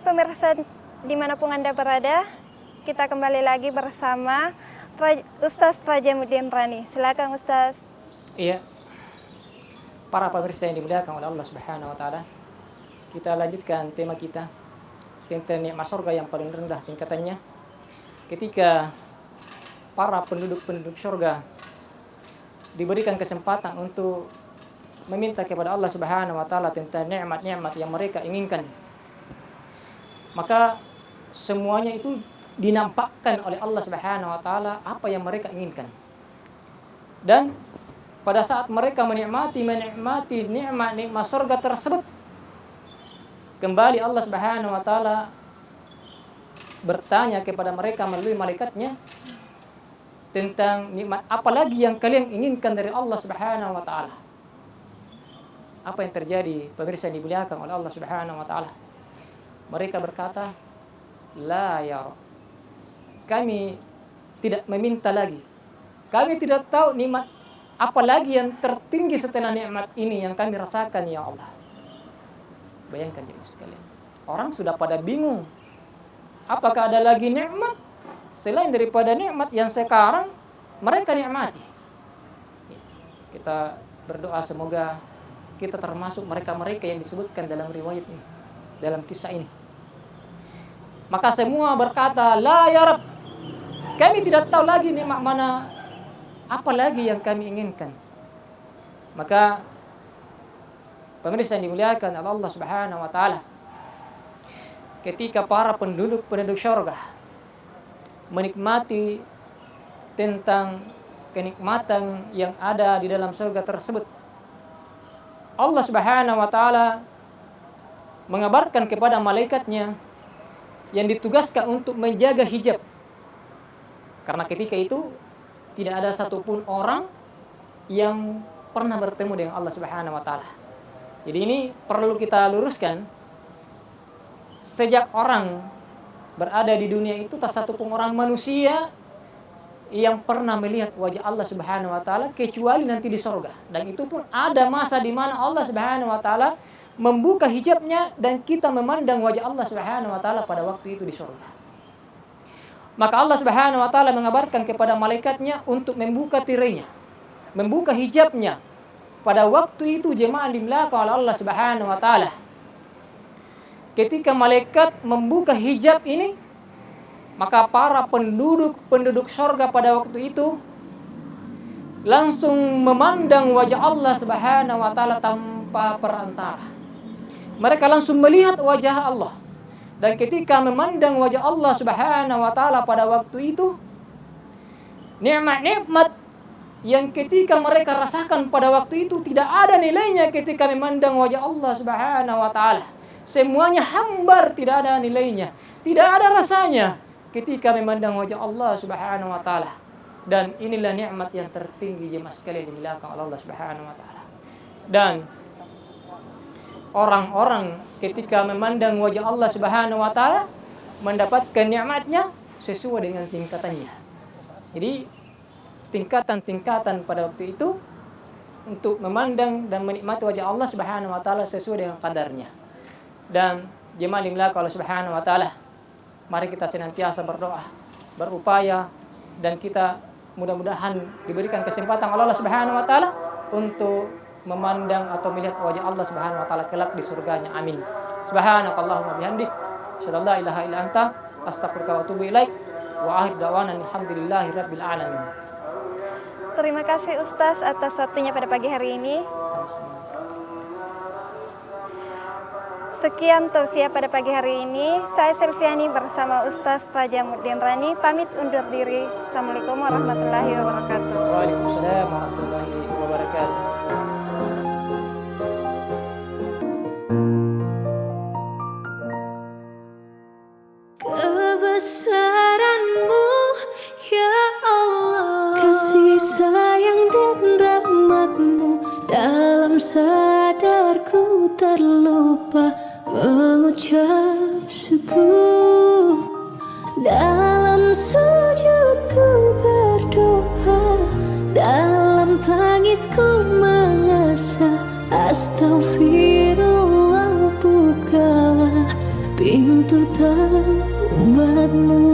pemirsa dimanapun Anda berada, kita kembali lagi bersama Ustaz Trajamuddin Rani. Silakan Ustaz. Iya, para pemirsa yang dimuliakan oleh Allah Subhanahu Wa Taala, kita lanjutkan tema kita tentang nikmat surga yang paling rendah tingkatannya. Ketika para penduduk surga diberikan kesempatan untuk meminta kepada Allah Subhanahu Wa Taala tentang nikmat-nikmat yang mereka inginkan, maka semuanya itu dinampakkan oleh Allah Subhanahu Wa Taala apa yang mereka inginkan. Dan pada saat mereka menikmati nikmat surga tersebut, kembali Allah Subhanahu Wa Taala bertanya kepada mereka melalui malaikatnya tentang nikmat apa lagi yang kalian inginkan dari Allah Subhanahu Wa Taala. Apa yang terjadi, pemirsa yang dimuliakan oleh Allah Subhanahu Wa Taala? Mereka berkata, la ya Rabb, kami tidak meminta lagi. Kami tidak tahu nikmat apa lagi yang tertinggi setelah nikmat ini yang kami rasakan ya Allah. Bayangkan jemaah sekalian, orang sudah pada bingung. Apakah ada lagi nikmat selain daripada nikmat yang sekarang mereka nikmati? Kita berdoa semoga kita termasuk mereka-mereka yang disebutkan dalam riwayat ini, dalam kisah ini. Maka semua berkata, la ya Rabb, kami tidak tahu lagi nikmat mana apa lagi yang kami inginkan. Maka pemirsa yang dimuliakan oleh Allah Subhanahu Wa Taala, ketika para penduduk surga menikmati tentang kenikmatan yang ada di dalam surga tersebut, Allah Subhanahu Wa Taala mengabarkan kepada malaikatnya yang ditugaskan untuk menjaga hijab. Karena ketika itu tidak ada satupun orang yang pernah bertemu dengan Allah Subhanahu Wa Taala. Jadi ini perlu kita luruskan. Sejak orang berada di dunia itu, tak satupun orang manusia yang pernah melihat wajah Allah Subhanahu Wa Taala kecuali nanti di surga. Dan itu pun ada masa di mana Allah Subhanahu Wa Taala membuka hijabnya dan kita memandang wajah Allah Subhanahu Wa Taala pada waktu itu di surga. Maka Allah Subhanahu Wa Taala mengabarkan kepada malaikatnya untuk membuka tirainya, membuka hijabnya. Pada waktu itu jemaah dimiliki oleh Allah Subhanahu Wa Taala, ketika malaikat membuka hijab ini, maka para penduduk surga pada waktu itu langsung memandang wajah Allah Subhanahu Wa Taala tanpa perantara. Mereka langsung melihat wajah Allah. Dan ketika memandang wajah Allah Subhanahu Wa Taala pada waktu itu, nikmat-nikmat yang ketika mereka rasakan pada waktu itu tidak ada nilainya ketika memandang wajah Allah Subhanahu Wa Taala. Semuanya hambar, tidak ada nilainya, tidak ada rasanya ketika memandang wajah Allah Subhanahu Wa Taala. Dan inilah nikmat yang tertinggi jemaah sekalian dimuliakan oleh Allah Subhanahu Wa Taala. Dan orang-orang ketika memandang wajah Allah Subhanahu Wa Taala mendapatkan nikmatnya sesuai dengan tingkatannya. Jadi tingkatan-tingkatan pada waktu itu untuk memandang dan menikmati wajah Allah Subhanahu Wa Taala sesuai dengan kadarnya. Dan jemaah dimuliakan Allah Subhanahu Wa Taala, mari kita senantiasa berdoa, berupaya, dan kita mudah-mudahan diberikan kesempatan oleh Allah Subhanahu Wa Taala untuk memandang atau melihat wajah Allah Subhanahu Wa Taala kelak di surganya. Amin. Subhanakallahumma bihamdik, asyhadu an la ilaha illa anta, astaghfiruka wa atubu ilaik. Wa akhir da'wana alhamdulillahi rabbil alamin. Terima kasih Ustaz atas waktunya pada pagi hari ini. Sekian tausiah pada pagi hari ini. Saya Selviani bersama Ustaz Trajamuddin Rani pamit undur diri. Assalamualaikum warahmatullahi wabarakatuh. Waalaikumsalam warahmatullahi wabarakatuh. Kebesaran-Mu ya Allah, kasih sayang dan rahmat-Mu dalam sadarku terlupa mengucap syukur. Dalam sujudku berdoa, dalam tangisku mengasah, astaghfirullah, bukalah pintu taubatmu.